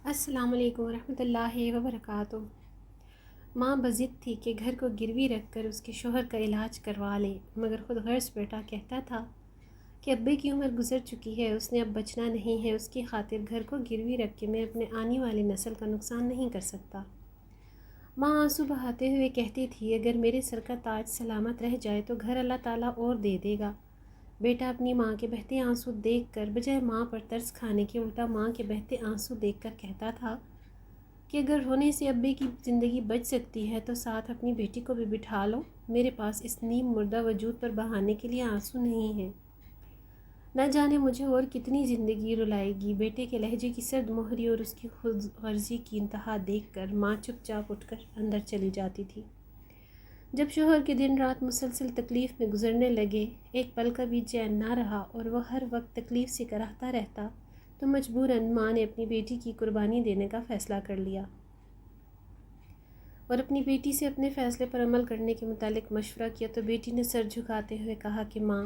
السلام علیکم ورحمۃ اللہ وبرکاتہ۔ ماں بضد تھی کہ گھر کو گروی رکھ کر اس کے شوہر کا علاج کروا لے، مگر خود غرض بیٹا کہتا تھا کہ ابے کی عمر گزر چکی ہے، اس نے اب بچنا نہیں ہے، اس کی خاطر گھر کو گروی رکھ کے میں اپنے آنے والی نسل کا نقصان نہیں کر سکتا۔ ماں آنسو بہاتے ہوئے کہتی تھی، اگر میرے سر کا تاج سلامت رہ جائے تو گھر اللہ تعالیٰ اور دے دے گا۔ بیٹا اپنی ماں کے بہتے آنسو دیکھ کر بجائے ماں پر ترس کھانے کے الٹا ماں کے بہتے آنسو دیکھ کر کہتا تھا کہ اگر رونے سے ابے کی زندگی بچ سکتی ہے تو ساتھ اپنی بیٹی کو بھی بٹھا لو، میرے پاس اس نیم مردہ وجود پر بہانے کے لیے آنسو نہیں ہیں۔ نہ جانے مجھے اور کتنی زندگی رلائے گی۔ بیٹے کے لہجے کی سرد مہری اور اس کی خود غرضی کی انتہا دیکھ کر ماں چپ چاپ اٹھ کر اندر چلی جاتی تھی۔ جب شوہر کے دن رات مسلسل تکلیف میں گزرنے لگے، ایک پل کا بھی چین نہ رہا اور وہ ہر وقت تکلیف سے کراہتا رہتا، تو مجبوراً ماں نے اپنی بیٹی کی قربانی دینے کا فیصلہ کر لیا اور اپنی بیٹی سے اپنے فیصلے پر عمل کرنے کے متعلق مشورہ کیا تو بیٹی نے سر جھکاتے ہوئے کہا کہ ماں،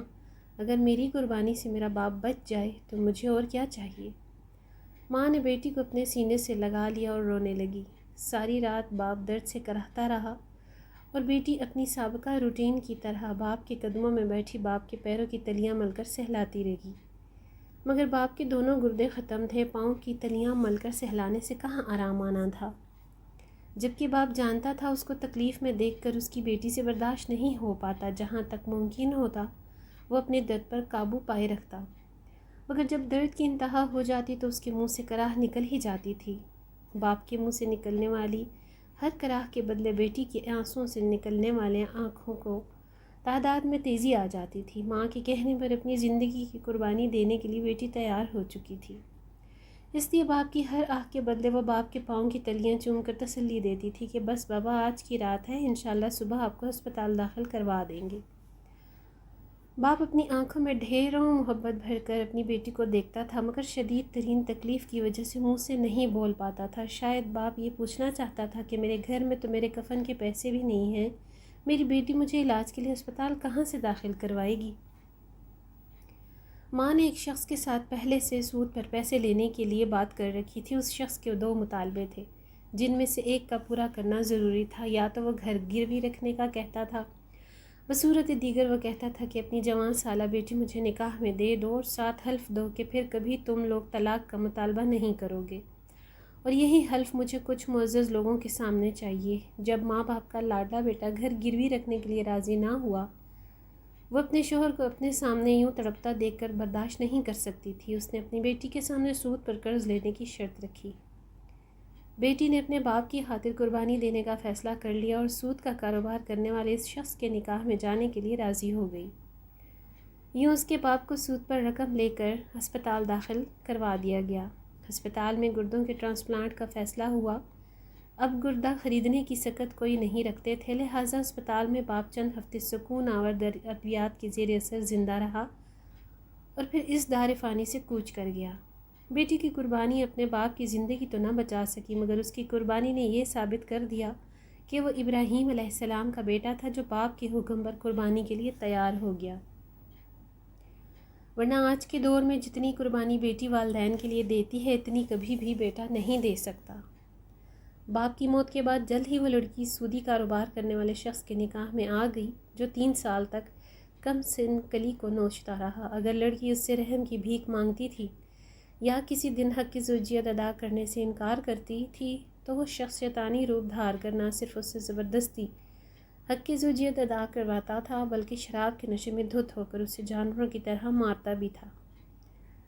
اگر میری قربانی سے میرا باپ بچ جائے تو مجھے اور کیا چاہیے۔ ماں نے بیٹی کو اپنے سینے سے لگا لیا اور رونے لگی۔ ساری رات باپ درد سے کراہتا رہا اور بیٹی اپنی سابقہ روٹین کی طرح باپ کے قدموں میں بیٹھی باپ کے پیروں کی تلیاں مل کر سہلاتی رہی، مگر باپ کے دونوں گردے ختم تھے، پاؤں کی تلیاں مل کر سہلانے سے کہاں آرام آنا تھا، جبکہ باپ جانتا تھا اس کو تکلیف میں دیکھ کر اس کی بیٹی سے برداشت نہیں ہو پاتا، جہاں تک ممکن ہوتا وہ اپنے درد پر قابو پائے رکھتا، مگر جب درد کی انتہا ہو جاتی تو اس کے منہ سے کراہ نکل ہی جاتی تھی۔ باپ کے منہ سے نکلنے والی ہر کراہ کے بدلے بیٹی کے آنسوؤں سے نکلنے والے آنکھوں کو تعداد میں تیزی آ جاتی تھی۔ ماں کے کہنے پر اپنی زندگی کی قربانی دینے کے لیے بیٹی تیار ہو چکی تھی، اس لیے باپ کی ہر آہ کے بدلے وہ باپ کے پاؤں کی تلیاں چوم کر تسلی دیتی تھی کہ بس بابا، آج کی رات ہے، انشاءاللہ صبح آپ کو ہسپتال داخل کروا دیں گے۔ باپ اپنی آنکھوں میں ڈھیروں محبت بھر کر اپنی بیٹی کو دیکھتا تھا، مگر شدید ترین تکلیف کی وجہ سے منہ سے نہیں بول پاتا تھا۔ شاید باپ یہ پوچھنا چاہتا تھا کہ میرے گھر میں تو میرے کفن کے پیسے بھی نہیں ہیں، میری بیٹی مجھے علاج کے لیے ہسپتال کہاں سے داخل کروائے گی؟ ماں نے ایک شخص کے ساتھ پہلے سے سود پر پیسے لینے کے لیے بات کر رکھی تھی۔ اس شخص کے دو مطالبے تھے، جن میں سے ایک کا پورا کرنا ضروری تھا۔ یا تو وہ گھر گروی رکھنے کا کہتا تھا، بصورت دیگر وہ کہتا تھا کہ اپنی جوان سالہ بیٹی مجھے نکاح میں دے دو اور ساتھ حلف دو کہ پھر کبھی تم لوگ طلاق کا مطالبہ نہیں کرو گے، اور یہی حلف مجھے کچھ معزز لوگوں کے سامنے چاہیے۔ جب ماں باپ کا لاڈلا بیٹا گھر گروی رکھنے کے لیے راضی نہ ہوا، وہ اپنے شوہر کو اپنے سامنے یوں تڑپتا دیکھ کر برداشت نہیں کر سکتی تھی۔ اس نے اپنی بیٹی کے سامنے سود پر قرض لینے کی شرط رکھی۔ بیٹی نے اپنے باپ کی خاطر قربانی دینے کا فیصلہ کر لیا اور سود کا کاروبار کرنے والے اس شخص کے نکاح میں جانے کے لیے راضی ہو گئی۔ یوں اس کے باپ کو سود پر رقم لے کر ہسپتال داخل کروا دیا گیا۔ ہسپتال میں گردوں کے ٹرانسپلانٹ کا فیصلہ ہوا۔ اب گردہ خریدنے کی سکت کوئی نہیں رکھتے تھے، لہٰذا ہسپتال میں باپ چند ہفتے سکون آور ادویات کے زیر اثر زندہ رہا اور پھر اس دار فانی سے کوچ کر گیا۔ بیٹی کی قربانی اپنے باپ کی زندگی تو نہ بچا سکی، مگر اس کی قربانی نے یہ ثابت کر دیا کہ وہ ابراہیم علیہ السلام کا بیٹا تھا جو باپ کے حکم پر قربانی کے لیے تیار ہو گیا، ورنہ آج کے دور میں جتنی قربانی بیٹی والدین کے لیے دیتی ہے اتنی کبھی بھی بیٹا نہیں دے سکتا۔ باپ کی موت کے بعد جلد ہی وہ لڑکی سودی کاروبار کرنے والے شخص کے نکاح میں آ گئی، جو 3 سال تک کم سن کلی کو نوچتا رہا۔ اگر لڑکی اس سے رحم کی بھیک مانگتی تھی یا کسی دن حق کی زوجیت ادا کرنے سے انکار کرتی تھی تو وہ شخص شیطانی روپ دھار کر نہ صرف اس سے زبردستی حق کی زوجیت ادا کرواتا تھا، بلکہ شراب کے نشے میں دھت ہو کر اسے جانوروں کی طرح مارتا بھی تھا۔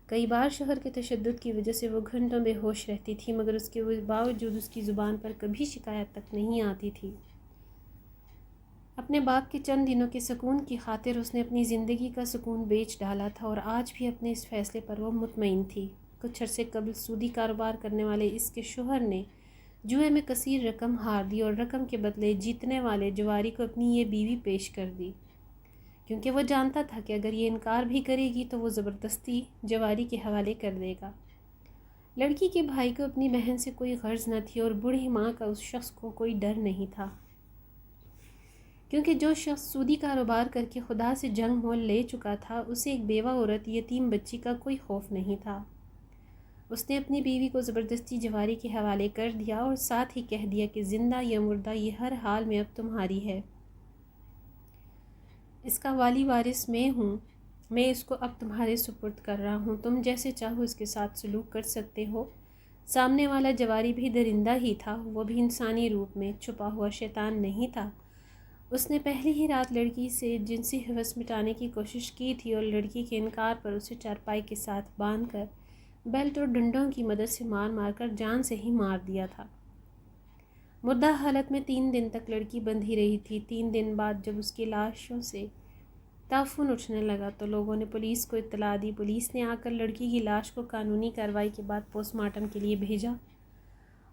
کئی بار شوہر کے تشدد کی وجہ سے وہ گھنٹوں بے ہوش رہتی تھی، مگر اس کے باوجود اس کی زبان پر کبھی شکایت تک نہیں آتی تھی۔ اپنے باپ کے چند دنوں کے سکون کی خاطر اس نے اپنی زندگی کا سکون بیچ ڈالا تھا، اور آج بھی اپنے اس فیصلے پر وہ مطمئن تھی۔ کچھ عرصے قبل سودی کاروبار کرنے والے اس کے شوہر نے جوئے میں کثیر رقم ہار دی اور رقم کے بدلے جیتنے والے جواری کو اپنی یہ بیوی پیش کر دی، کیونکہ وہ جانتا تھا کہ اگر یہ انکار بھی کرے گی تو وہ زبردستی جواری کے حوالے کر دے گا۔ لڑکی کے بھائی کو اپنی بہن سے کوئی غرض نہ تھی اور بوڑھی ماں کا اس شخص کو کوئی ڈر نہیں تھا، کیونکہ جو شخص سودی کاروبار کر کے خدا سے جنگ مول لے چکا تھا، اسے ایک بیوہ عورت، یتیم بچی کا کوئی خوف نہیں تھا۔ اس نے اپنی بیوی کو زبردستی جواری کے حوالے کر دیا اور ساتھ ہی کہہ دیا کہ زندہ یا مردہ یہ ہر حال میں اب تمہاری ہے، اس کا والی وارث میں ہوں، میں اس کو اب تمہارے سپرد کر رہا ہوں، تم جیسے چاہو اس کے ساتھ سلوک کر سکتے ہو۔ سامنے والا جواری بھی درندہ ہی تھا، وہ بھی انسانی روپ میں، چھپا ہوا شیطان نہیں تھا۔ اس نے پہلی ہی رات لڑکی سے جنسی ہوس مٹانے کی کوشش کی تھی اور لڑکی کے انکار پر اسے چارپائی کے ساتھ باندھ کر بیلٹ اور ڈنڈوں کی مدد سے مار مار کر جان سے ہی مار دیا تھا۔ مردہ حالت میں 3 دن تک لڑکی بندھی رہی تھی۔ 3 دن بعد جب اس کی لاشوں سے تعفن اٹھنے لگا تو لوگوں نے پولیس کو اطلاع دی۔ پولیس نے آ کر لڑکی کی لاش کو قانونی کارروائی کے بعد پوسٹ مارٹم کے لیے بھیجا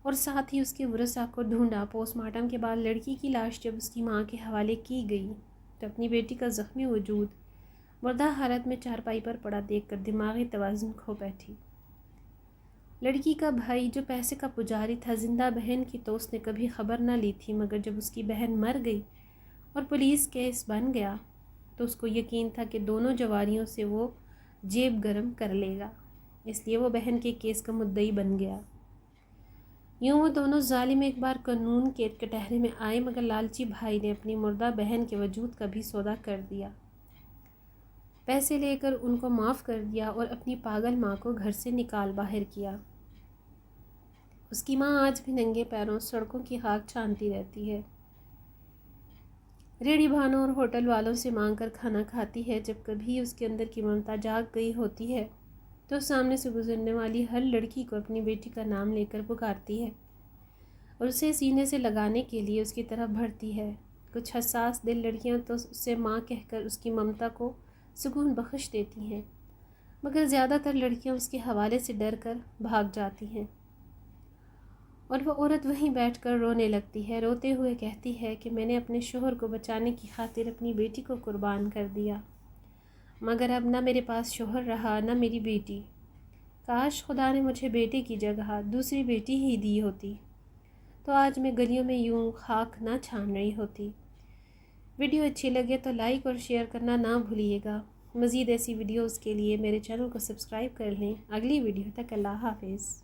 اور ساتھ ہی اس کے ورثاء کو ڈھونڈا۔ پوسٹ مارٹم کے بعد لڑکی کی لاش جب اس کی ماں کے حوالے کی گئی تو اپنی بیٹی کا زخمی وجود مردہ حالت میں چارپائی پر پڑا دیکھ کر دماغی توازن کھو بیٹھی۔ لڑکی کا بھائی جو پیسے کا پجاری تھا، زندہ بہن کی تو اس نے کبھی خبر نہ لی تھی، مگر جب اس کی بہن مر گئی اور پولیس کیس بن گیا تو اس کو یقین تھا کہ دونوں جواریوں سے وہ جیب گرم کر لے گا، اس لیے وہ بہن کے کیس کا مدعی بن گیا۔ یوں وہ دونوں ظالم ایک بار قانون کے کٹہرے میں آئے، مگر لالچی بھائی نے اپنی مردہ بہن کے وجود کا بھی سودا کر دیا، پیسے لے کر ان کو معاف کر دیا اور اپنی پاگل ماں کو گھر سے نکال باہر کیا۔ اس کی ماں آج بھی ننگے پیروں سڑکوں کی خاک چھانتی رہتی ہے، ریڑھی بھانوں اور ہوٹل والوں سے مانگ کر کھانا کھاتی ہے۔ جب کبھی اس کے اندر کی ممتا جاگ گئی ہوتی ہے تو سامنے سے گزرنے والی ہر لڑکی کو اپنی بیٹی کا نام لے کر پکارتی ہے اور اسے سینے سے لگانے کے لیے اس کی طرف بڑھتی ہے۔ کچھ حساس دل لڑکیاں تو اسے ماں کہہ کر اس کی ممتا کو سکون بخش دیتی ہیں، مگر زیادہ تر لڑکیاں اس کے حوالے سے ڈر کر بھاگ جاتی ہیں اور وہ عورت وہیں بیٹھ کر رونے لگتی ہے، روتے ہوئے کہتی ہے کہ میں نے اپنے شوہر کو بچانے کی خاطر اپنی بیٹی کو قربان کر دیا، مگر اب نہ میرے پاس شوہر رہا نہ میری بیٹی۔ کاش خدا نے مجھے بیٹے کی جگہ دوسری بیٹی ہی دی ہوتی تو آج میں گلیوں میں یوں خاک نہ چھان رہی ہوتی۔ ویڈیو اچھی لگے تو لائک اور شیئر کرنا نہ بھولیے گا۔ مزید ایسی ویڈیوز کے لیے میرے چینل کو سبسکرائب کر لیں۔ اگلی ویڈیو تک اللہ حافظ۔